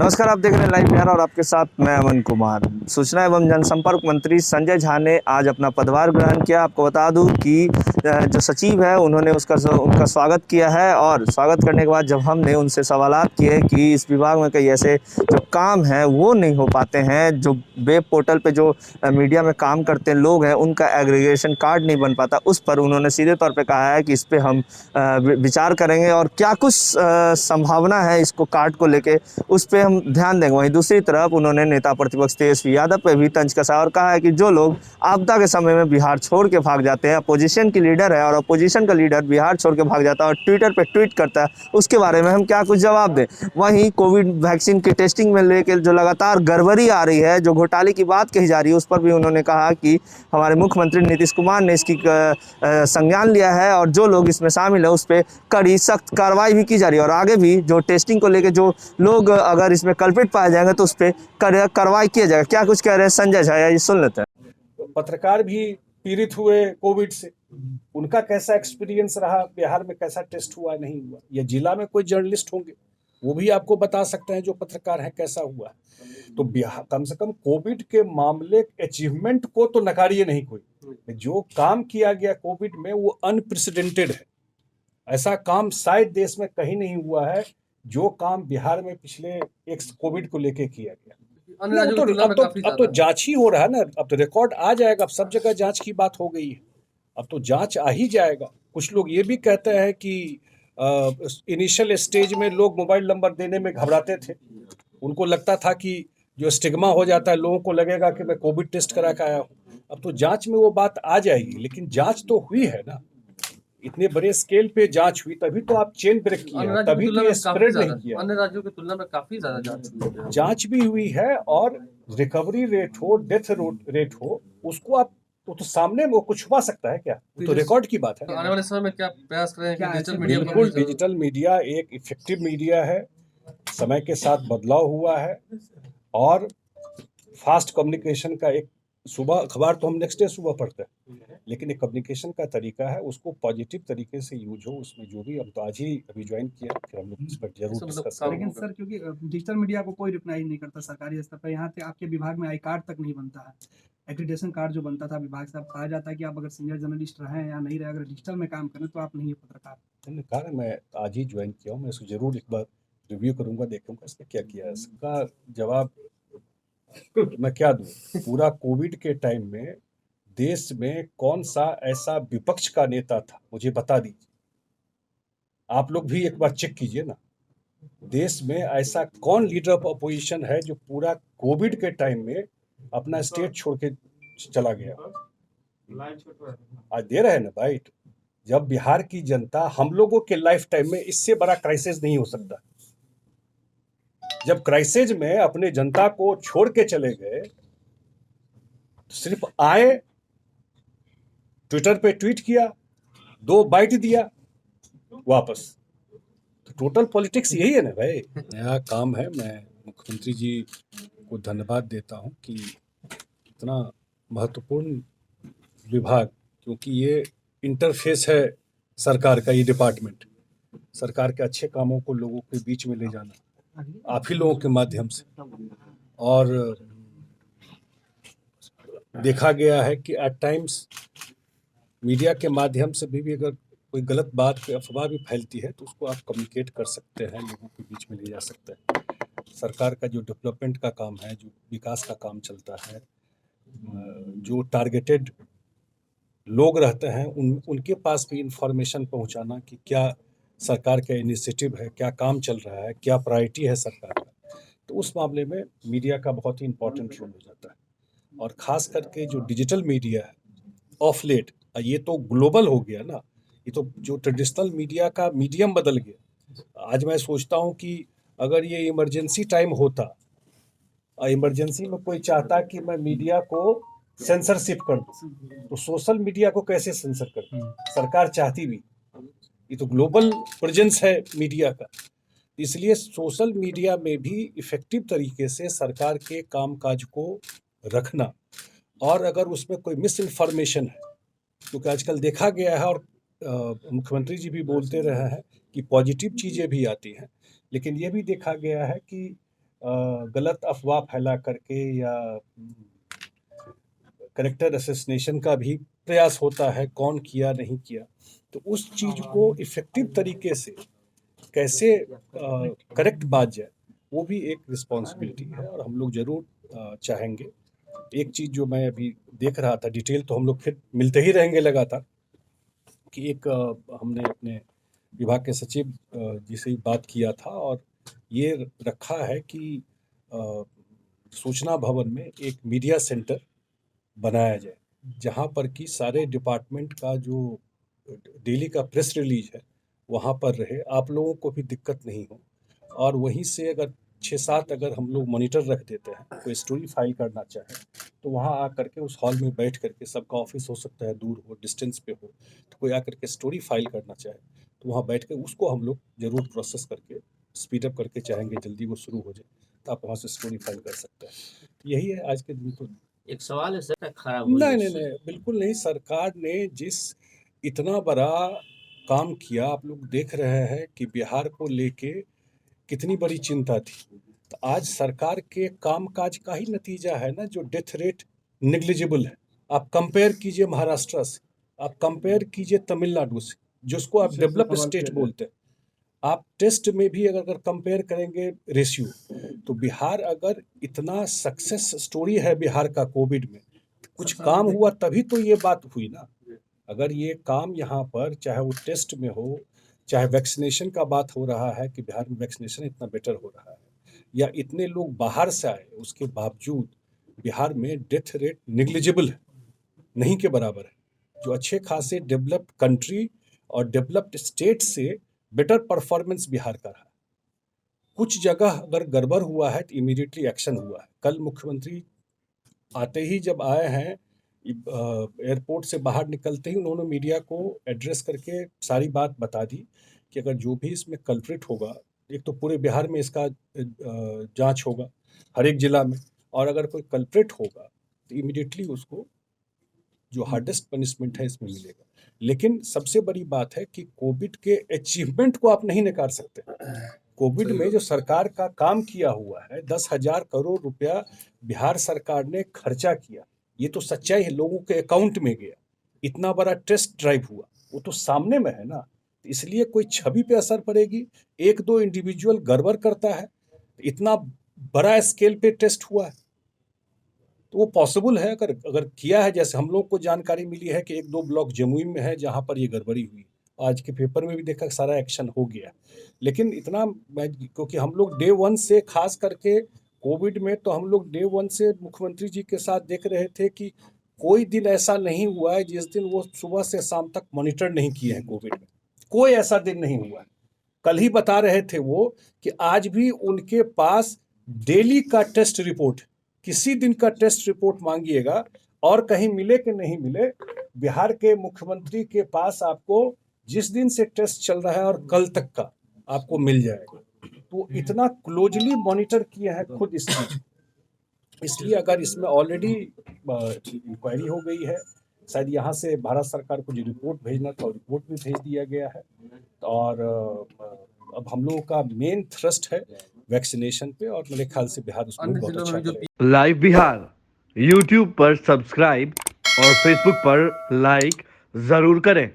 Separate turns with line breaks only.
नमस्कार, आप देख रहे हैं लाइव बिहार और आपके साथ मैं अमन कुमार। सूचना एवं जनसंपर्क मंत्री संजय झा ने आज अपना पदभार ग्रहण किया। आपको बता दूं कि जो सचिव है उन्होंने उनका स्वागत किया है और स्वागत करने के बाद जब हमने उनसे सवालात किए कि इस विभाग में कई ऐसे जो काम हैं वो नहीं हो पाते हैं, जो वेब पोर्टल पे जो मीडिया में काम करते लोग हैं उनका एग्रीगेशन कार्ड नहीं बन पाता, उस पर उन्होंने सीधे तौर पे कहा है कि इस पे हम विचार करेंगे और क्या कुछ संभावना है इसको कार्ड को लेके उस पे हम ध्यान देंगे। वहीं दूसरी तरफ उन्होंने नेता प्रतिपक्ष तेजस्वी यादव पे भी तंज कसा और कहा है कि जो लोग आपदा के समय में बिहार छोड़ के भाग जाते हैं, अपोजिशन की लीडर है और अपोजिशन का लीडर बिहार छोड़ के भाग जाता है और ट्विटर पे ट्वीट करता है, उसके बारे में हम क्या कुछ जवाब दें। वहीं कोविड वैक्सीन की टेस्टिंग में लेकर जो लगातार गड़बड़ी आ रही है, जो घोटाले की बात कही जा रही है, उस पर भी उन्होंने कहा कि हमारे मुख्यमंत्री नीतीश कुमार ने इसकी संज्ञान लिया है और जो लोग इसमें शामिल है उस पर कड़ी सख्त कार्रवाई भी की जा रही है और आगे भी जो टेस्टिंग को लेकर जो लोग अगर इसमें कल्पित पाए जाएंगे तो उस पर कार्रवाई किया जाएगा। क्या कुछ कह रहे हैं संजय झा, ये सुन लेते हैं।
पत्रकार भी पीड़ित हुए कोविड से, उनका कैसा एक्सपीरियंस रहा, बिहार में कैसा टेस्ट हुआ नहीं हुआ, या जिला में कोई जर्नलिस्ट होंगे वो भी आपको बता सकते हैं जो पत्रकार है कैसा हुआ। तो बिहार कम से कम कोविड के मामले अचीवमेंट को तो नकारिए नहीं कोई। जो काम किया गया कोविड में वो अनप्रेसिडेंटेड है। ऐसा काम शायद देश में कहीं नहीं हुआ है जो काम बिहार में पिछले एक कोविड को लेके किया गया। अब तो जांच ही हो रहा है ना, अब तो रिकॉर्ड आ जाएगा। अब सब जगह जांच की बात हो गई है, अब तो जांच आ ही जाएगा। कुछ लोग ये भी कहते हैं कि इनिशियल स्टेज में लोग मोबाइल नंबर देने में घबराते थे, उनको लगता था कि जो स्टिग्मा हो जाता है, लोगों को लगेगा कि मैं कोविड टेस्ट करा के आया हूँ। अब तो जांच में वो बात आ जाएगी, लेकिन जांच तो हुई है ना, इतने बड़े स्केल पे जांच हुई, तभी तो आप चेन ब्रेक किए, तभी तो ये स्प्रेड नहीं किया।
अन्य राज्यों की तुलना में काफी ज्यादा
जांच भी हुई है और रिकवरी रेट हो, डेथ रेट हो, उसको आप तो सामने वो कुछ छुपा सकता है क्या? तो रिकॉर्ड की बात है।
तो आने वाले समय में क्या प्रयास करें कि डिजिटल मीडिया?
बिल्कुल, डिजिटल मीडिया एक इफेक्टिव मीडिया है, समय के साथ बदलाव हुआ है और फास्ट कम्युनिकेशन का एक, सुबह अखबार तो हम नेक्स्ट डे सुबह पढ़ते हैं, लेकिन एक कम्युनिकेशन का तरीका है, उसको पॉजिटिव तरीके से यूज हो, उसमें जो भी हम तो आज ही अभी ज्वाइन किया, फिर हम लोग इस पर जरूर डिस्कस करेंगे।
लेकिन सर, क्योंकि डिजिटल मीडिया को कोई रिप्लाई नहीं करता सरकारी स्तर पर, यहाँ पे आपके विभाग में आई कार्ड तक नहीं बनता है, एक्रीडेशन कार्ड जो बनता था विभाग से, अब कहा जाता है कि आप अगर सीनियर जर्नलिस्ट रहे या नहीं रहे, अगर डिजिटल में काम करें तो आप नहीं है पत्रकार।
मैंने कहा मैं आज ही ज्वाइन किया हूँ, मैं इसको जरूर एक बार रिव्यू करूंगा, देखूंगा इसने क्या किया है। इसका जवाब मैं क्या दूं? पूरा कोविड के टाइम में देश में कौन सा ऐसा विपक्ष का नेता था, मुझे बता दीजिए। आप लोग भी एक बार चेक कीजिए ना, देश में ऐसा कौन लीडर ऑफ अपोजिशन है जो पूरा कोविड के टाइम में अपना स्टेट छोड़ के चला गया। आज दे रहे हैं ना बाइट। जब बिहार की जनता, हम लोगों के लाइफ टाइम में इससे बड़ा क्राइसिस नहीं हो सकता। जब क्राइसिस में अपने जनता को छोड़ के चले गए, सिर्फ आए, ट्विटर पे ट्वीट किया, 2 बाइट दिया, वापस। तो टोटल पॉलिटिक्स यही है ना भाई। नया काम है। मैं मुख्यमंत्री जी को धन्यवाद देता हूं कि इतना महत्वपूर्ण विभाग, क्योंकि ये इंटरफेस है सरकार का, ये डिपार्टमेंट सरकार के अच्छे कामों को लोगों के बीच में ले जाना आप ही लोगों के माध्यम से। और देखा गया है कि एट टाइम्स मीडिया के माध्यम से भी अगर कोई गलत बात, कोई अफवाह भी फैलती है तो उसको आप कम्युनिकेट कर सकते हैं, लोगों के बीच में ले जा सकते हैं। सरकार का जो डेवलपमेंट का काम है, जो विकास का काम चलता है, जो टारगेटेड लोग रहते हैं उनके पास भी इंफॉर्मेशन पहुंचाना कि क्या सरकार का इनिशिएटिव है, क्या काम चल रहा है, क्या प्रायोरिटी है सरकार का, तो उस मामले में मीडिया का बहुत ही इंपॉर्टेंट रोल हो जाता है। और ख़ास करके जो डिजिटल मीडिया है ऑफ लेट, ये तो ग्लोबल हो गया ना, ये तो जो ट्रेडिशनल मीडिया का मीडियम बदल गया। आज मैं सोचता हूँ कि अगर ये इमरजेंसी टाइम होता, इमरजेंसी में कोई चाहता कि मैं मीडिया को सेंसरशिप कर दूं, तो सोशल मीडिया को कैसे सेंसर कर दूं? सरकार चाहती भी, ये तो ग्लोबल प्रेजेंस है मीडिया का, इसलिए सोशल मीडिया में भी इफेक्टिव तरीके से सरकार के कामकाज को रखना। और अगर उसमें कोई मिस इन्फॉर्मेशन है, क्योंकि आजकल देखा गया है और मुख्यमंत्री जी भी बोलते रहे हैं कि पॉजिटिव चीज़ें भी आती हैं, लेकिन ये भी देखा गया है कि गलत अफवाह फैला करके या करेक्टर असैसिनेशन का भी प्रयास होता है, कौन किया नहीं किया, तो उस चीज को इफेक्टिव तरीके से कैसे करेक्ट बात जाए, वो भी एक रिस्पॉन्सिबिलिटी है और हम लोग जरूर चाहेंगे। एक चीज जो मैं अभी देख रहा था, डिटेल तो हम लोग फिर मिलते ही रहेंगे लगातार, कि एक हमने अपने विभाग के सचिव जी से बात किया था और ये रखा है कि सूचना भवन में एक मीडिया सेंटर बनाया जाए, जहाँ पर कि सारे डिपार्टमेंट का जो डेली का प्रेस रिलीज है वहाँ पर रहे, आप लोगों को भी दिक्कत नहीं हो। और वहीं से अगर 6-7 अगर हम लोग मॉनिटर रख देते हैं, कोई स्टोरी फाइल करना चाहे तो वहाँ आ करके उस हॉल में बैठ करके, सबका ऑफिस हो सकता है दूर हो, डिस्टेंस पे हो, तो कोई आकर के स्टोरी फाइल करना चाहे तो वहाँ बैठ कर उसको हम लोग जरूर प्रोसेस करके स्पीडअप करके चाहेंगे जल्दी वो शुरू हो जाए, तो आप वहाँ से स्टोरी फाइल कर सकते हैं। तो यही है आज के दिन। तो
एक सवाल है सर, खराब हो
नहीं
गई
नहीं
उससे।
नहीं, बिल्कुल नहीं। सरकार ने जिस इतना बड़ा काम किया, आप लोग देख रहे हैं कि बिहार को लेके कितनी बड़ी चिंता थी, तो आज सरकार के कामकाज का ही नतीजा है ना, जो डेथ रेट निग्लिजिबल है। आप कंपेयर कीजिए महाराष्ट्र से, आप कंपेयर कीजिए तमिलनाडु से, जिसको आप डेवलप स्टेट बोलते हैं, आप टेस्ट में भी अगर कंपेयर करेंगे रेशियो, तो बिहार अगर इतना सक्सेस स्टोरी है बिहार का कोविड में, कुछ काम हुआ तभी तो ये बात हुई ना। अगर ये काम यहाँ पर चाहे वो टेस्ट में हो, चाहे वैक्सीनेशन का बात हो रहा है कि बिहार में वैक्सीनेशन इतना बेटर हो रहा है, या इतने लोग बाहर से आए, उसके बावजूद बिहार में डेथ रेट निग्लिजिबल है, नहीं के बराबर है, जो अच्छे खासे डेवलप्ड कंट्री और डेवलप्ड स्टेट से बेटर परफॉर्मेंस बिहार का रहा। कुछ जगह अगर गड़बड़ हुआ है तो इमीडिएटली एक्शन हुआ है। कल मुख्यमंत्री आते ही जब आए हैं, एयरपोर्ट से बाहर निकलते ही उन्होंने मीडिया को एड्रेस करके सारी बात बता दी कि अगर जो भी इसमें कल्प्रिट होगा, एक तो पूरे बिहार में इसका जांच होगा हर एक जिला में, और अगर कोई कल्प्रिट होगा तो इमीडिएटली उसको जो हार्डेस्ट पनिशमेंट है इसमें मिलेगा। लेकिन सबसे बड़ी बात है कि कोविड के अचीवमेंट को आप नहीं नकार सकते। कोविड में जो सरकार का काम किया हुआ है, 10,000 करोड़ रुपया बिहार सरकार ने खर्चा किया, ये तो सच्चाई है, लोगों के अकाउंट में गया, इतना बड़ा टेस्ट ड्राइव हुआ, वो तो सामने में है ना। इसलिए कोई छवि पे असर पड़ेगी, एक दो इंडिविजुअल गड़बड़ करता है, इतना बड़ा स्केल पे टेस्ट हुआ है, तो वो पॉसिबल है। अगर किया है, जैसे हम लोग को जानकारी मिली है कि 1-2 ब्लॉक जमुई में है जहाँ पर ये गड़बड़ी हुई, आज के पेपर में भी देखा सारा एक्शन हो गया। लेकिन इतना, क्योंकि हम लोग डे 1 से, खास करके कोविड में तो हम लोग डे 1 से मुख्यमंत्री जी के साथ देख रहे थे कि कोई दिन ऐसा नहीं हुआ है जिस दिन वो सुबह से शाम तक मॉनिटर नहीं किए हैं कोविड में, कोई ऐसा दिन नहीं हुआ है। कल ही बता रहे थे वो कि आज भी उनके पास डेली का टेस्ट रिपोर्ट, किसी दिन का टेस्ट रिपोर्ट मांगिएगा और कहीं मिले कि नहीं मिले, बिहार के मुख्यमंत्री के पास आपको जिस दिन से टेस्ट चल रहा है और कल तक का आपको मिल जाएगा। तो इतना क्लोजली मॉनिटर किए हैं खुद इस चीज। इसलिए अगर इसमें ऑलरेडी इंक्वायरी हो गई है, शायद यहाँ से भारत सरकार को जो रिपोर्ट भेजना था रिपोर्ट भी भेज दिया गया है, और अब हम लोगों का मेन थ्रस्ट है वैक्सीनेशन पे, और मेरे ख्याल से बिहार उसमें
अन्य
बहुत
जिलों
अच्छा
में जो
करेगा।
लाइव बिहार यूट्यूब पर सब्सक्राइब और फेसबुक पर लाइक जरूर करें।